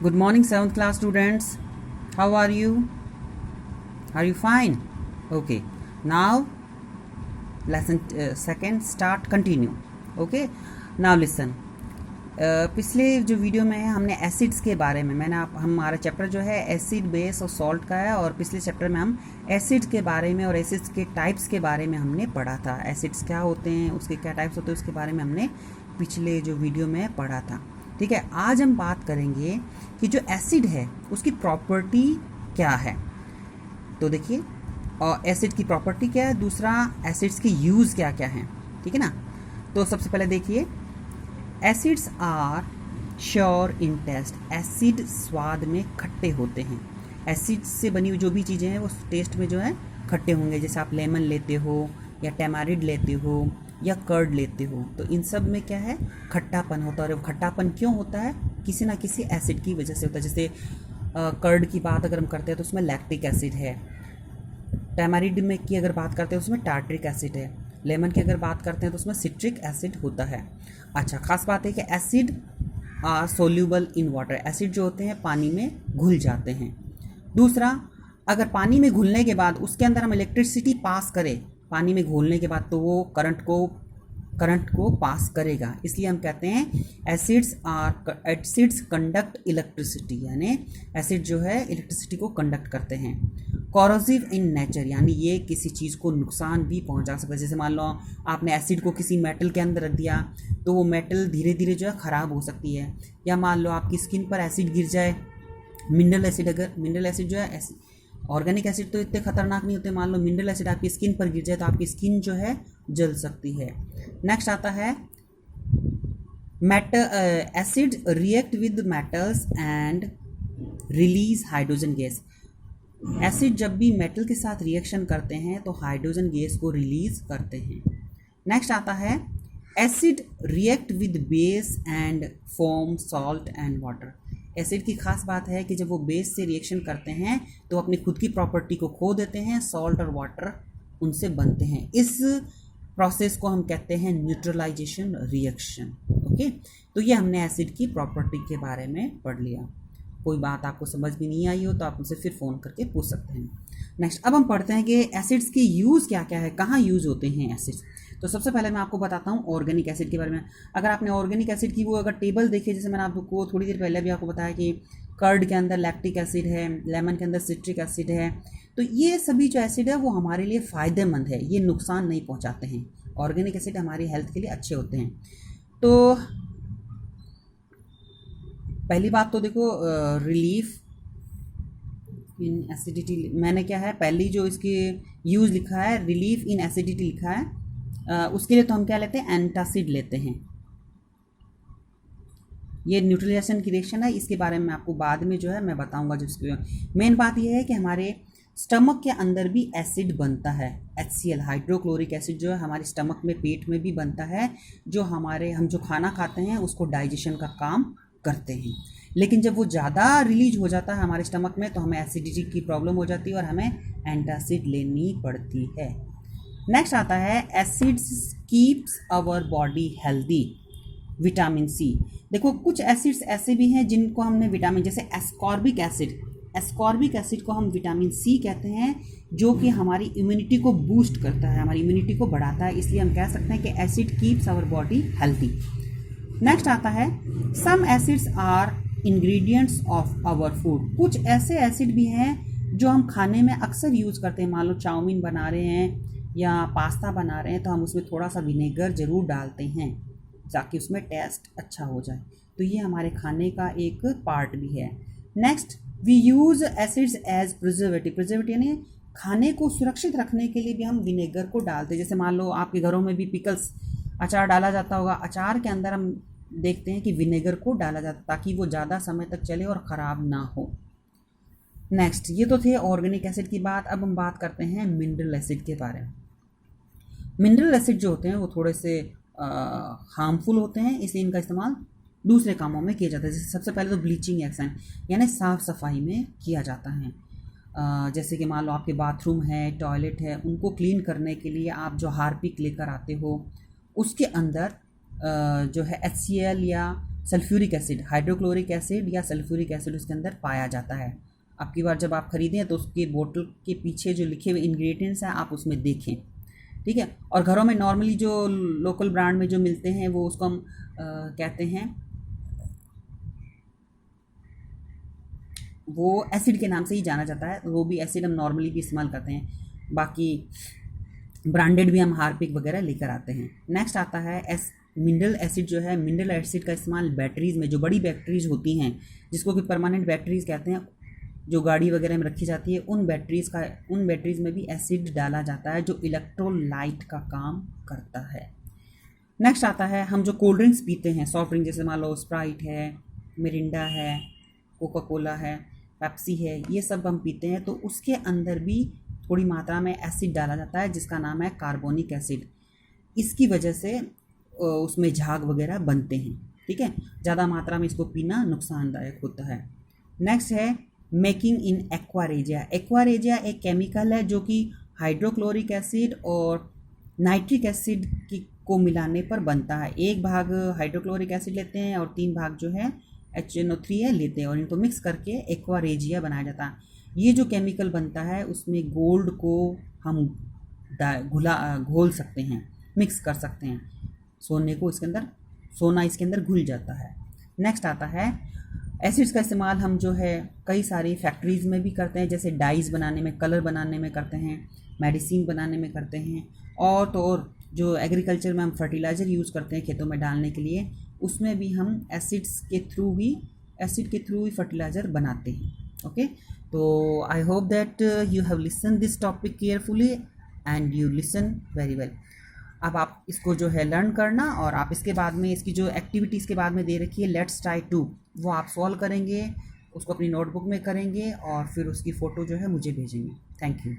Good morning, 7th class students. How are you? Are you fine? Okay. Now, lesson second start continue. Okay. Now listen. पिछले जो video में है हमने acids के बारे में हमारा चैप्टर जो है एसिड बेस और सॉल्ट का है, और पिछले चैप्टर में हम एसिड्स के बारे में और एसिड्स के टाइप्स के बारे में हमने पढ़ा था। एसिड्स क्या होते हैं, उसके क्या टाइप्स होते हैं, उसके बारे में हमने पिछले जो वीडियो में पढ़ा था। ठीक है, आज हम बात करेंगे कि जो एसिड है उसकी प्रॉपर्टी क्या है। तो देखिए, और एसिड की प्रॉपर्टी क्या है, दूसरा एसिड्स की यूज़ क्या क्या है। ठीक है ना। तो सबसे पहले देखिए, acids are sour in taste. Acid स्वाद में खट्टे होते हैं। एसिड से बनी हुई जो भी चीज़ें हैं वो टेस्ट में जो है खट्टे होंगे। जैसे आप लेमन लेते हो या टैमारिड लेते हो या कर्ड लेते हो, तो इन सब में क्या है, खट्टापन होता है। और खट्टापन क्यों होता है, किसी ना किसी एसिड की वजह से होता है। जैसे कर्ड की बात अगर हम करते हैं तो उसमें लैक्टिक एसिड है। टैमारिड में की अगर बात करते हैं उसमें टार्ट्रिक एसिड है। लेमन की अगर बात करते हैं तो उसमें सिट्रिक एसिड होता है। अच्छा, खास बात है कि acid are soluble in water. Acid जो होते हैं पानी में घुल जाते हैं। दूसरा, अगर पानी में घुलने के बाद उसके अंदर हम इलेक्ट्रिसिटी पास करें, पानी में घोलने के बाद, तो वो करंट को पास करेगा। इसलिए हम कहते हैं एसिड्स कंडक्ट इलेक्ट्रिसिटी, यानी एसिड जो है इलेक्ट्रिसिटी को कंडक्ट करते हैं। कॉरोसिव इन नेचर, यानी ये किसी चीज़ को नुकसान भी पहुंचा सकता है। जैसे मान लो आपने एसिड को किसी मेटल के अंदर रख दिया तो वो मेटल धीरे धीरे जो है ख़राब हो सकती है। या मान लो आपकी स्किन पर एसिड गिर जाए, मिनरल एसिड जो है, ऑर्गेनिक एसिड तो इतने खतरनाक नहीं होते, मान लो मिनरल एसिड आपकी स्किन पर गिर जाए तो आपकी स्किन जो है जल सकती है। नेक्स्ट आता है acid react with metals and release hydrogen gas. Acid जब भी मेटल के साथ रिएक्शन करते हैं तो हाइड्रोजन गैस को रिलीज करते हैं। नेक्स्ट आता है acid react with base and form salt and water. Acid की खास बात है कि जब वो बेस से रिएक्शन करते हैं तो अपनी खुद की प्रॉपर्टी को खो देते हैं, सॉल्ट और वाटर उनसे बनते हैं। इस प्रोसेस को हम कहते हैं न्यूट्रलाइजेशन रिएक्शन। ओके, तो ये हमने एसिड की प्रॉपर्टी के बारे में पढ़ लिया। कोई बात आपको समझ में नहीं आई हो तो आप मुझसे फिर फ़ोन करके पूछ सकते हैं। नेक्स्ट, अब हम पढ़ते हैं कि एसिड्स की यूज़ क्या क्या है, कहाँ यूज़ होते हैं एसिड्स। तो सबसे पहले मैं आपको बताता हूँ ऑर्गेनिक एसिड के बारे में। अगर आपने ऑर्गेनिक एसिड की वो अगर टेबल देखी, जैसे मैंने आपको थोड़ी देर पहले भी आपको बताया कि कर्ड के अंदर लैक्टिक एसिड है, लेमन के अंदर सिट्रिक एसिड है, तो ये सभी जो एसिड है वो हमारे लिए फ़ायदेमंद है, ये नुकसान नहीं पहुँचाते हैं। ऑर्गेनिक एसिड हमारी हेल्थ के लिए अच्छे होते हैं। तो पहली बात तो देखो, रिलीफ इन एसिडिटी, मैंने क्या है पहली जो इसकी यूज़ लिखा है रिलीफ इन एसिडिटी लिखा है, उसके लिए तो हम क्या लेते हैं, एंटासिड लेते हैं। ये न्यूट्रलाइजेशन की रिएक्शन है, इसके बारे में आपको बाद में जो है मैं बताऊंगा। जिसकी मेन बात यह है कि हमारे स्टमक के अंदर भी एसिड बनता है। HCl हाइड्रोक्लोरिक एसिड जो है हमारे स्टमक में, पेट में भी बनता है, जो हम जो खाना खाते हैं उसको डाइजेशन का काम करते हैं। लेकिन जब वो ज़्यादा रिलीज हो जाता है हमारे स्टमक में तो हमें एसिडिटी की प्रॉब्लम हो जाती है और हमें एंटासिड लेनी पड़ती है। नेक्स्ट आता है acids keeps our body healthy. Vitamin C, देखो कुछ एसिड्स ऐसे भी हैं जिनको हमने विटामिन, जैसे एस्कॉर्बिक एसिड को हम विटामिन सी कहते हैं, जो कि हमारी इम्यूनिटी को बूस्ट करता है, हमारी इम्यूनिटी को बढ़ाता है। इसलिए हम कह सकते हैं कि acid keeps our body healthy. Next आता है some acids are ingredients of our food. कुछ ऐसे एसिड भी हैं जो हम खाने में अक्सर यूज़ करते हैं। मान लो चाउमीन बना रहे हैं या पास्ता बना रहे हैं तो हम उसमें थोड़ा सा विनेगर ज़रूर डालते हैं ताकि उसमें टेस्ट अच्छा हो जाए। तो ये हमारे खाने का एक पार्ट भी है। Next, we use acids as preservative यानी खाने को सुरक्षित रखने के लिए भी हम विनेगर को डालते हैं। जैसे मान लो आपके घरों में भी पिकल्स, अचार डाला जाता होगा, अचार के अंदर हम देखते हैं कि विनेगर को डाला जाता है ताकि वो ज़्यादा समय तक चले और ख़राब ना हो। नेक्स्ट, ये तो थे ऑर्गेनिक एसिड की बात। अब हम बात करते हैं मिनरल एसिड के बारे में। मिनरल एसिड जो होते हैं वो थोड़े से हार्मफुल होते हैं, इसलिए इनका इस्तेमाल दूसरे कामों में किया जाता है। जैसे सबसे पहले तो ब्लीचिंग एक्शन, यानी साफ़ सफाई में किया जाता है। जैसे कि मान लो आपके बाथरूम है, टॉयलेट है, उनको क्लीन करने के लिए आप जो हार्पिक लेकर आते हो उसके अंदर जो है HCl या सल्फ्यूरिक एसिड, हाइड्रोक्लोरिक एसिड या सल्फ्यूरिक एसिड उसके अंदर पाया जाता है। अब की बार जब आप खरीदें तो उसके बोतल के पीछे जो लिखे हुए इंग्रेडिएंट्स हैं आप उसमें देखें, ठीक है। और घरों में नॉर्मली जो लोकल ब्रांड में जो मिलते हैं वो उसको हम कहते हैं, वो एसिड के नाम से ही जाना जाता है, वो भी एसिड हम नॉर्मली भी इस्तेमाल करते हैं। बाकी ब्रांडेड भी हम हार्पिक वगैरह लेकर आते हैं। नेक्स्ट आता है मिनरल एसिड जो है, मिनरल एसिड का इस्तेमाल बैटरीज़ में, जो बड़ी बैटरीज होती हैं जिसको कि परमानेंट बैटरीज कहते हैं, जो गाड़ी वगैरह में रखी जाती है, उन बैटरीज में भी एसिड डाला जाता है जो इलेक्ट्रोलाइट का काम करता है। नेक्स्ट आता है हम जो कोल्ड ड्रिंक्स पीते हैं, सॉफ्ट ड्रिंक जैसे मान लो स्प्राइट है, मिरिंडा है, कोका कोला है, पेप्सी है, ये सब हम पीते हैं तो उसके अंदर भी थोड़ी मात्रा में एसिड डाला जाता है जिसका नाम है कार्बोनिक एसिड। इसकी वजह से उसमें झाग वगैरह बनते हैं, ठीक है। ज़्यादा मात्रा में इसको पीना नुकसानदायक होता है। नेक्स्ट है मेकिंग इन एक्वारेजिया। एक्वारेजिया एक केमिकल है जो कि हाइड्रोक्लोरिक एसिड और नाइट्रिक एसिड को मिलाने पर बनता है। एक भाग हाइड्रोक्लोरिक एसिड लेते हैं और 3 भाग जो है HNO3 है लेते हैं और इनको मिक्स करके एक्वारेजिया बनाया जाता है। ये जो केमिकल बनता है उसमें गोल्ड को हम घोल सकते हैं, मिक्स कर सकते हैं, सोना इसके अंदर घुल जाता है। नेक्स्ट आता है एसिड्स का इस्तेमाल हम जो है कई सारी फैक्ट्रीज़ में भी करते हैं, जैसे डाइज़ बनाने में, कलर बनाने में करते हैं, मेडिसिन बनाने में करते हैं, और तो और जो एग्रीकल्चर में हम फर्टिलाइज़र यूज़ करते हैं खेतों में डालने के लिए, उसमें भी हम एसिड के थ्रू ही फर्टिलाइज़र बनाते हैं। ओके, तो I hope that you have listen this topic carefully and you listen very well. अब आप इसको जो है लर्न करना और आप इसके बाद में इसकी जो एक्टिविटीज़ के बाद में दे रखी है लेट्स ट्राई टू, वो आप सॉल्व करेंगे, उसको अपनी नोटबुक में करेंगे और फिर उसकी फ़ोटो जो है मुझे भेजेंगे। Thank you.